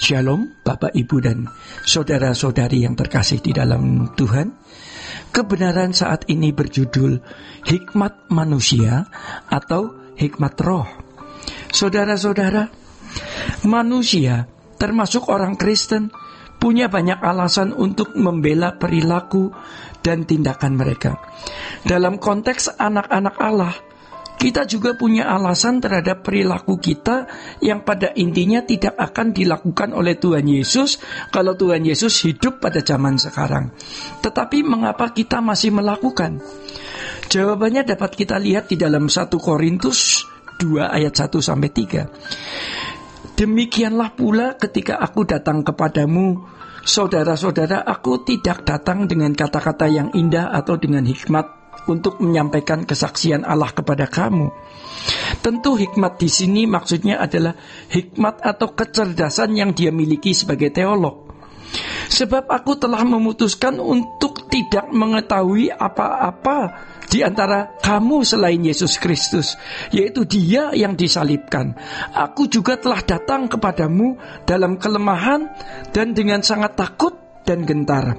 Shalom Bapak Ibu dan saudara-saudari yang terkasih di dalam Tuhan. Kebenaran saat ini berjudul Hikmat Manusia atau Hikmat Roh. Saudara-saudara, manusia termasuk orang Kristen punya banyak alasan untuk membela perilaku dan tindakan mereka. Dalam konteks anak-anak Allah, kita juga punya alasan terhadap perilaku kita yang pada intinya tidak akan dilakukan oleh Tuhan Yesus kalau Tuhan Yesus hidup pada zaman sekarang. Tetapi mengapa kita masih melakukan? Jawabannya dapat kita lihat di dalam 1 Korintus 2 ayat 1-3. Demikianlah pula ketika aku datang kepadamu, saudara-saudara, aku tidak datang dengan kata-kata yang indah atau dengan hikmat untuk menyampaikan kesaksian Allah kepada kamu. Tentu hikmat di sini maksudnya adalah hikmat atau kecerdasan yang dia miliki sebagai teolog. Sebab aku telah memutuskan untuk tidak mengetahui apa-apa di antara kamu selain Yesus Kristus, yaitu Dia yang disalibkan. Aku juga telah datang kepadamu dalam kelemahan dan dengan sangat takut dan gentar.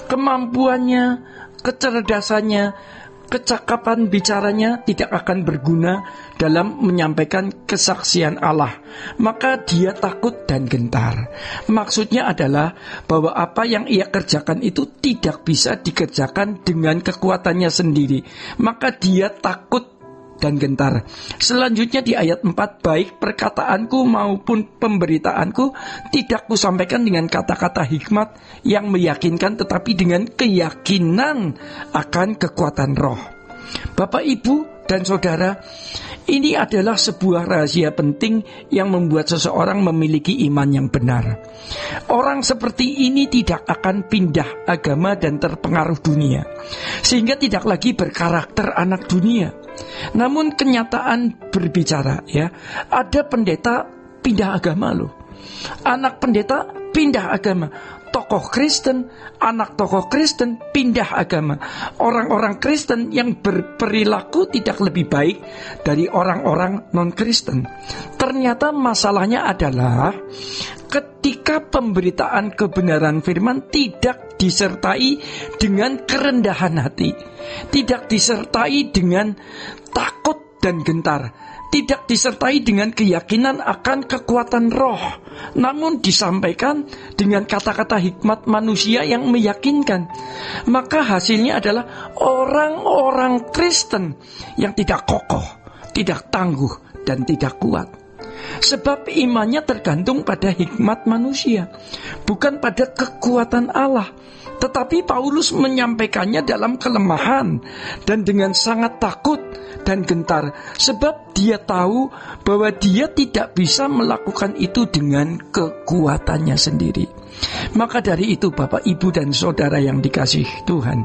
Kemampuannya, kecerdasannya, kecakapan bicaranya tidak akan berguna dalam menyampaikan kesaksian Allah. Maka dia takut dan gentar. Maksudnya adalah bahwa apa yang ia kerjakan itu tidak bisa dikerjakan dengan kekuatannya sendiri. Maka dia takut dan gentar. Selanjutnya di ayat 4, baik perkataanku maupun pemberitaanku tidak kusampaikan dengan kata-kata hikmat yang meyakinkan, tetapi dengan keyakinan akan kekuatan roh. Bapak, Ibu, dan saudara, ini adalah sebuah rahasia penting yang membuat seseorang memiliki iman yang benar. Orang seperti ini tidak akan pindah agama dan terpengaruh dunia, sehingga tidak lagi berkarakter anak dunia. Namun kenyataan berbicara, ya, ada pendeta pindah agama loh. Anak pendeta pindah agama. Tokoh Kristen, anak tokoh Kristen pindah agama. Orang-orang Kristen yang berperilaku tidak lebih baik dari orang-orang non-Kristen. Ternyata masalahnya adalah ketika pemberitaan kebenaran firman tidak disertai dengan kerendahan hati, tidak disertai dengan takut dan gentar, tidak disertai dengan keyakinan akan kekuatan roh, namun disampaikan dengan kata-kata hikmat manusia yang meyakinkan, maka hasilnya adalah orang-orang Kristen yang tidak kokoh, tidak tangguh, dan tidak kuat. Sebab imannya tergantung pada hikmat manusia, bukan pada kekuatan Allah. Tetapi Paulus menyampaikannya dalam kelemahan dan dengan sangat takut dan gentar, sebab dia tahu bahwa dia tidak bisa melakukan itu dengan kekuatannya sendiri. Maka dari itu Bapak, Ibu, dan saudara yang dikasihi Tuhan,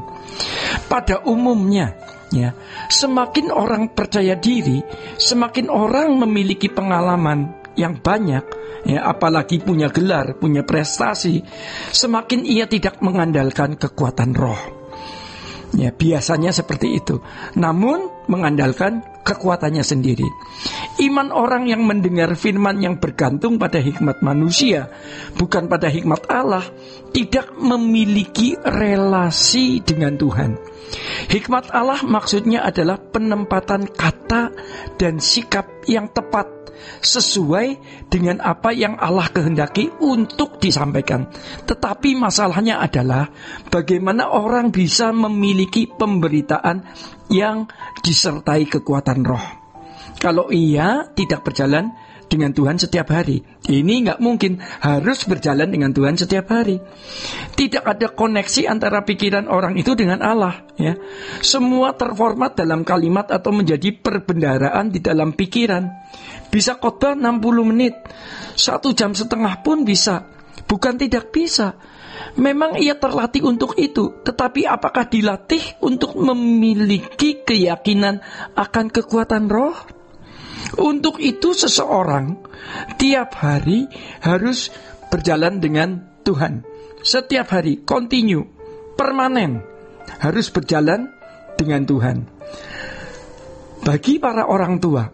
pada umumnya, ya, semakin orang percaya diri, semakin orang memiliki pengalaman yang banyak, ya, apalagi punya gelar, punya prestasi, semakin ia tidak mengandalkan kekuatan roh. Ya, biasanya seperti itu. Namun mengandalkan kekuatannya sendiri. Iman orang yang mendengar firman yang bergantung pada hikmat manusia, bukan pada hikmat Allah, tidak memiliki relasi dengan Tuhan. Hikmat Allah maksudnya adalah penempatan kata dan sikap yang tepat sesuai dengan apa yang Allah kehendaki untuk disampaikan. Tetapi masalahnya adalah bagaimana orang bisa memiliki pemberitaan yang disertai kekuatan roh kalau ia tidak berjalan dengan Tuhan setiap hari. Ini nggak mungkin, harus berjalan dengan Tuhan setiap hari. Tidak ada koneksi antara pikiran orang itu dengan Allah, ya. Semua terformat dalam kalimat atau menjadi perbendaharaan di dalam pikiran. Bisa khotbah 60 menit, 1,5 jam pun bisa. Bukan tidak bisa, memang ia terlatih untuk itu. Tetapi apakah dilatih untuk memiliki keyakinan akan kekuatan roh? Untuk itu seseorang tiap hari harus berjalan dengan Tuhan. Setiap hari, continue, permanen, harus berjalan dengan Tuhan. Bagi para orang tua,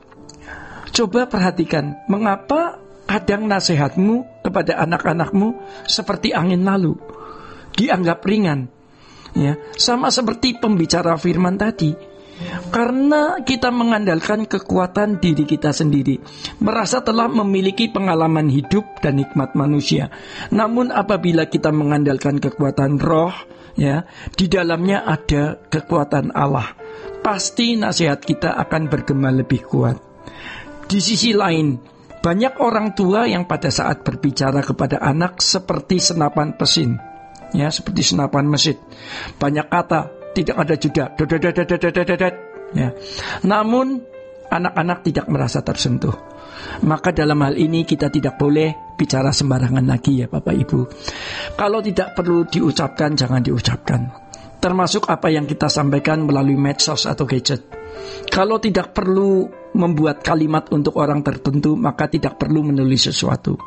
coba perhatikan mengapa kadang nasihatmu kepada kepada anak-anakmu seperti angin lalu, dianggap ringan. Ya, sama seperti pembicara firman tadi. Karena kita mengandalkan kekuatan diri kita sendiri, merasa telah memiliki pengalaman hidup dan nikmat manusia. Namun apabila kita mengandalkan kekuatan roh, ya, di dalamnya ada kekuatan Allah, pasti nasihat kita akan bergema lebih kuat. Di sisi lain, banyak orang tua yang pada saat berbicara kepada anak seperti senapan mesin, ya, seperti senapan mesin. Banyak kata, tidak ada jeda, ya. Namun anak-anak tidak merasa tersentuh. Maka dalam hal ini kita tidak boleh bicara sembarangan lagi, ya Bapak Ibu. Kalau tidak perlu diucapkan, jangan diucapkan. Termasuk apa yang kita sampaikan melalui medsos atau gadget. Kalau tidak perlu membuat kalimat untuk orang tertentu, maka tidak perlu menulis sesuatu.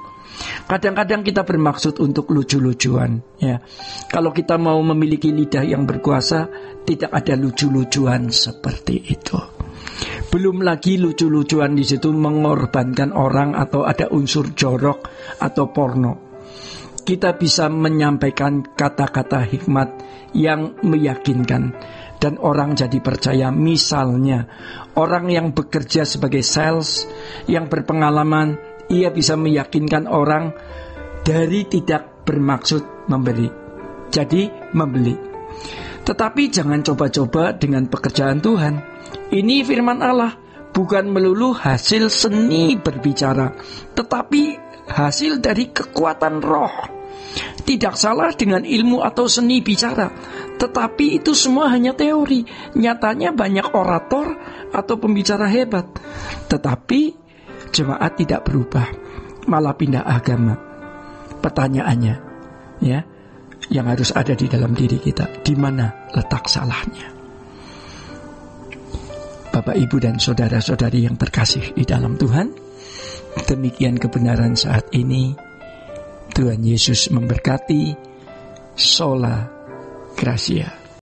Kadang-kadang kita bermaksud untuk lucu-lucuan, ya. Kalau kita mau memiliki lidah yang berkuasa, tidak ada lucu-lucuan seperti itu. Belum lagi lucu-lucuan di situ mengorbankan orang atau ada unsur jorok atau porno. Kita bisa menyampaikan kata-kata hikmat yang meyakinkan dan orang jadi percaya. Misalnya, orang yang bekerja sebagai sales yang berpengalaman, ia bisa meyakinkan orang dari tidak bermaksud memberi, jadi membeli. Tetapi jangan coba-coba dengan pekerjaan Tuhan. Ini firman Allah, bukan melulu hasil seni berbicara, tetapi hasil dari kekuatan roh. Tidak salah dengan ilmu atau seni bicara, tetapi itu semua hanya teori. Nyatanya banyak orator atau pembicara hebat, tetapi jemaat tidak berubah, malah pindah agama. Pertanyaannya, ya, yang harus ada di dalam diri kita, di mana letak salahnya? Bapak, Ibu, dan saudara-saudari yang terkasih di dalam Tuhan, demikian kebenaran saat ini. Tuhan Yesus memberkati. Sola Gracia.